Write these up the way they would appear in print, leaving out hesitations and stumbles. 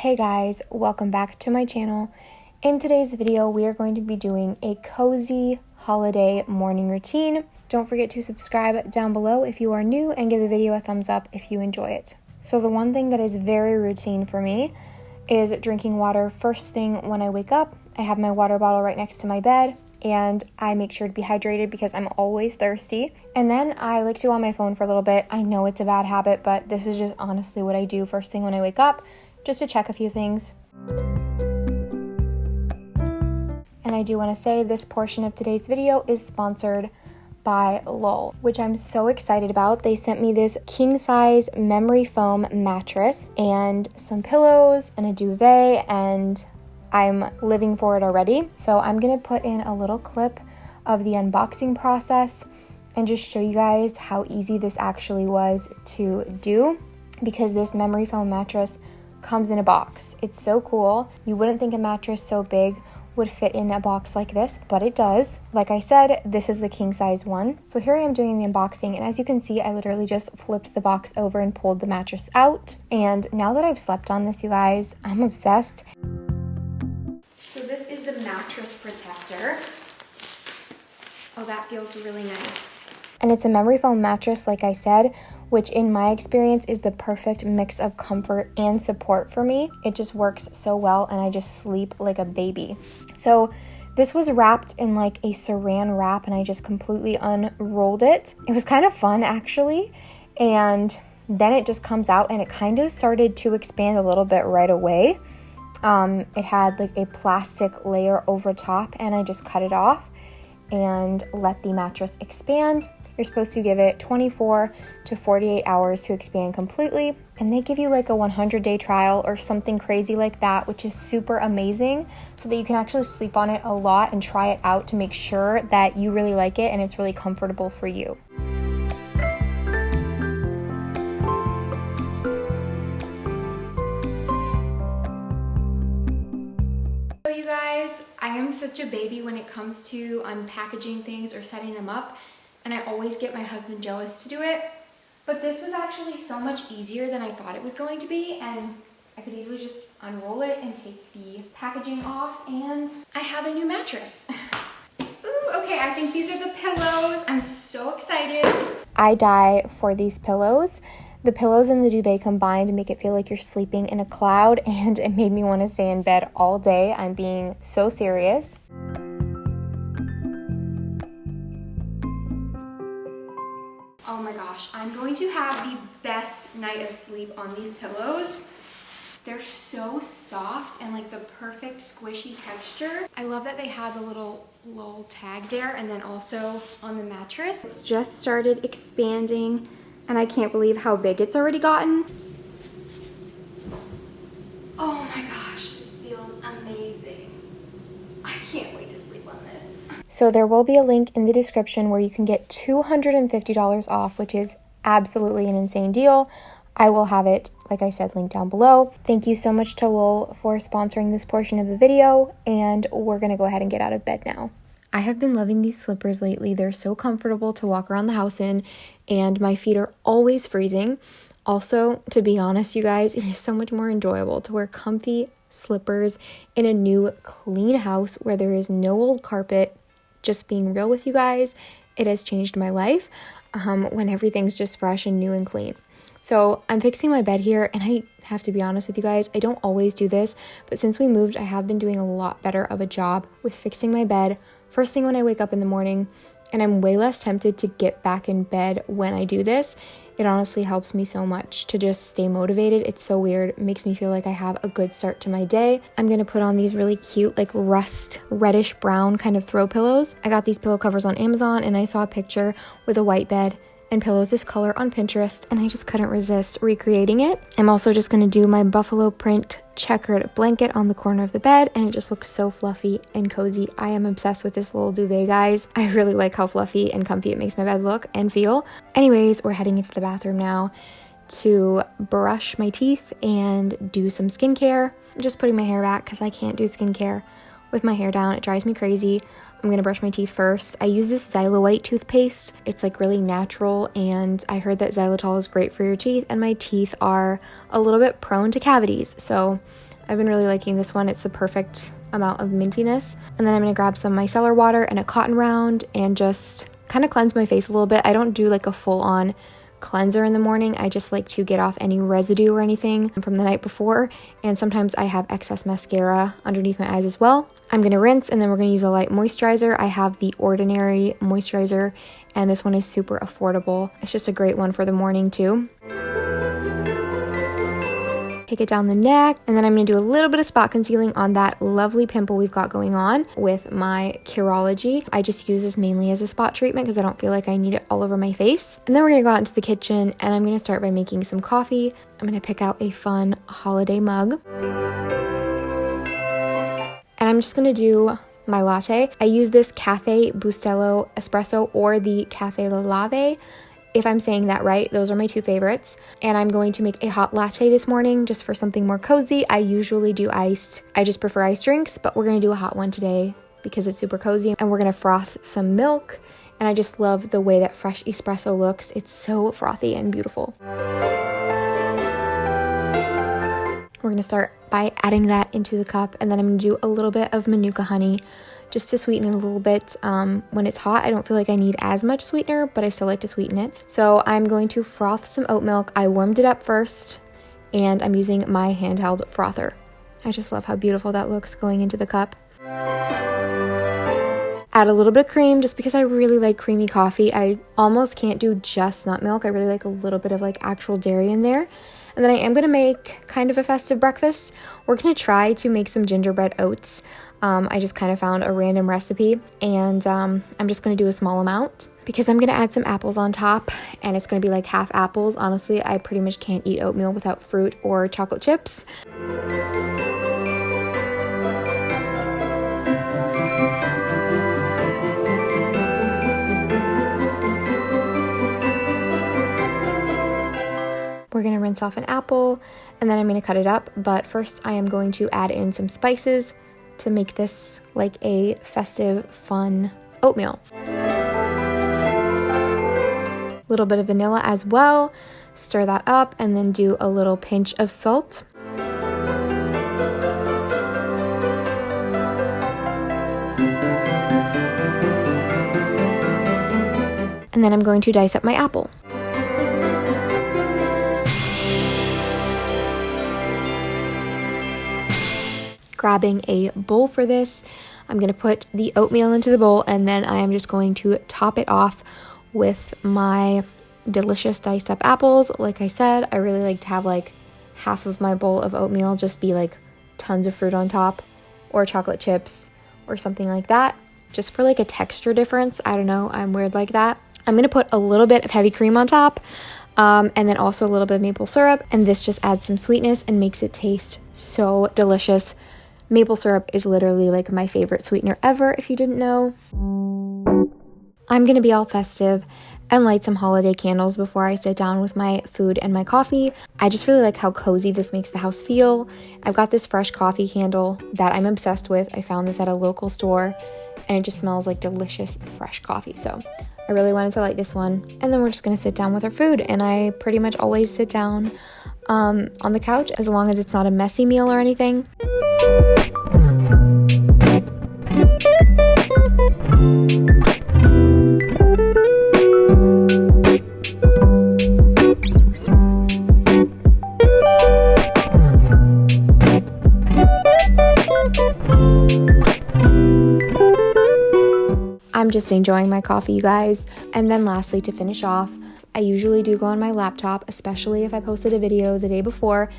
Hey guys, welcome back to my channel. In today's video, we are going to be doing a cozy holiday morning routine. Don't forget to subscribe down below if you are new and give the video a thumbs up if you enjoy it. So the one thing that is very routine for me is drinking water first thing when I wake up. I have my water bottle right next to my bed and I make sure to be hydrated because I'm always thirsty. And then I like to go on my phone for a little bit. I know it's a bad habit, but this is just honestly what I do first thing when I wake up, just to check a few things. And I do want to say this portion of today's video is sponsored by Lol, which I'm so excited about. They sent me this king size memory foam mattress and some pillows and a duvet, and I'm living for it already. So I'm gonna put in a little clip of the unboxing process and just show you guys how easy this actually was to do, because this memory foam mattress comes in a box. It's so cool. You wouldn't think a mattress so big would fit in a box like this, but it does. Like I said, this is the king size one. So here I am doing the unboxing, and as you can see, I literally just flipped the box over and pulled the mattress out. And now that I've slept on this, you guys, I'm obsessed. So this is the mattress protector. Oh, that feels really nice. And it's a memory foam mattress, like I said, which in my experience is the perfect mix of comfort and support for me. It just works so well and I just sleep like a baby. So this was wrapped in like a saran wrap and I just completely unrolled it. It was kind of fun actually. And then it just comes out and it kind of started to expand a little bit right away. It had like a plastic layer over top and I just cut it off and let the mattress expand. You're supposed to give it 24 to 48 hours to expand completely. And they give you like a 100-day trial or something crazy like that, which is super amazing, so that you can actually sleep on it a lot and try it out to make sure that you really like it and it's really comfortable for you. So you guys, I am such a baby when it comes to unpackaging things or setting them up. And I always get my husband jealous to do it. But this was actually so much easier than I thought it was going to be. And I could easily just unroll it and take the packaging off. And I have a new mattress. Ooh, okay, I think these are the pillows. I'm so excited. I die for these pillows. The pillows and the duvet combined make it feel like you're sleeping in a cloud. And it made me want to stay in bed all day. I'm being so serious. Oh my gosh, I'm going to have the best night of sleep on these pillows. They're so soft and like the perfect squishy texture. I love that they have the little tag there, and then also on the mattress. It's just started expanding and I can't believe how big it's already gotten. Oh my gosh, this feels amazing. I can't wait to sleep on this. So there will be a link in the description where you can get $250 off, which is absolutely an insane deal. I will have it, like I said, linked down below. Thank you so much to Lol for sponsoring this portion of the video, and we're gonna go ahead and get out of bed now. I have been loving these slippers lately. They're so comfortable to walk around the house in, and my feet are always freezing. Also, to be honest, you guys, it is so much more enjoyable to wear comfy slippers in a new, clean house where there is no old carpet. Just being real with you guys, it has changed my life when everything's just fresh and new and clean. So I'm fixing my bed here, and I have to be honest with you guys, I don't always do this, but since we moved, I have been doing a lot better of a job with fixing my bed first thing when I wake up in the morning, and I'm way less tempted to get back in bed when I do this. It honestly helps me so much to just stay motivated. It's so weird. It makes me feel like I have a good start to my day. I'm going to put on these really cute, like rust, reddish brown kind of throw pillows. I got these pillow covers on Amazon, and I saw a picture with a white bed and pillows this color on Pinterest, and I just couldn't resist recreating it. I'm also just going to do my buffalo print checkered blanket on the corner of the bed, and it just looks so fluffy and cozy. I am obsessed with this little duvet, guys. I really like how fluffy and comfy it makes my bed look and feel. Anyways, we're heading into the bathroom now to brush my teeth and do some skincare. I'm just putting my hair back because I can't do skincare with my hair down. It drives me crazy. I'm gonna brush my teeth first. I use this Xylowhite toothpaste. It's like really natural, and I heard that xylitol is great for your teeth, and my teeth are a little bit prone to cavities. So I've been really liking this one. It's the perfect amount of mintiness. And then I'm going to grab some micellar water and a cotton round and just kind of cleanse my face a little bit. I don't do like a full-on cleanser in the morning. I just like to get off any residue or anything from the night before, and sometimes I have excess mascara underneath my eyes as well. I'm going to rinse, and then we're going to use a light moisturizer. I have the Ordinary moisturizer, and this one is super affordable. It's just a great one for the morning too. Take it down the neck, and then I'm going to do a little bit of spot concealing on that lovely pimple we've got going on with my Curology. I just use this mainly as a spot treatment because I don't feel like I need it all over my face. And then we're going to go out into the kitchen, and I'm going to start by making some coffee. I'm going to pick out a fun holiday mug. And I'm just going to do my latte. I use this Cafe Bustelo Espresso or the Cafe Lave. If I'm saying that right, those are my two favorites. And I'm going to make a hot latte this morning just for something more cozy. I usually do iced. I just prefer iced drinks, but we're going to do a hot one today because it's super cozy. And we're going to froth some milk. And I just love the way that fresh espresso looks. It's so frothy and beautiful. We're going to start by adding that into the cup. And then I'm going to do a little bit of Manuka honey just to sweeten it a little bit. When it's hot, I don't feel like I need as much sweetener, but I still like to sweeten it. So I'm going to froth some oat milk. I warmed it up first, and I'm using my handheld frother. I just love how beautiful that looks going into the cup. Add a little bit of cream just because I really like creamy coffee. I almost can't do just nut milk. I really like a little bit of like actual dairy in there. And then I am going to make kind of a festive breakfast. We're going to try to make some gingerbread oats. I just kind of found a random recipe, and I'm just going to do a small amount because I'm going to add some apples on top, and it's going to be like half apples. Honestly, I pretty much can't eat oatmeal without fruit or chocolate chips. We're going to rinse off an apple, and then I'm going to cut it up. But first, I am going to add in some spices to make this like a festive, fun oatmeal. A little bit of vanilla as well. Stir that up, and then do a little pinch of salt. And then I'm going to dice up my apple. Grabbing a bowl for this, I'm going to put the oatmeal into the bowl, and then I am just going to top it off with my delicious diced up apples. Like I said, I really like to have like half of my bowl of oatmeal just be like tons of fruit on top, or chocolate chips or something like that, just for like a texture difference. I don't know, I'm weird like that. I'm going to put a little bit of heavy cream on top, and then also a little bit of maple syrup, and this just adds some sweetness and makes it taste so delicious. Maple syrup is literally like my favorite sweetener ever, if you didn't know. I'm going to be all festive and light some holiday candles before I sit down with my food and my coffee. I just really like how cozy this makes the house feel. I've got this fresh coffee candle that I'm obsessed with. I found this at a local store, and it just smells like delicious fresh coffee. So I really wanted to light this one. And then we're just going to sit down with our food, and I pretty much always sit down on the couch as long as it's not a messy meal or anything. I'm just enjoying my coffee, you guys. And then lastly, to finish off, I usually do go on my laptop, especially if I posted a video the day before,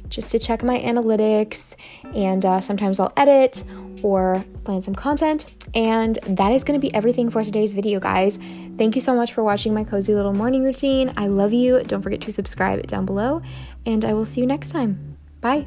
just to check my analytics, and sometimes I'll edit or plan some content. And that is going to be everything for today's video, guys. Thank you so much for watching my cozy little morning routine. I love you. Don't forget to subscribe down below, and I will see you next time. Bye.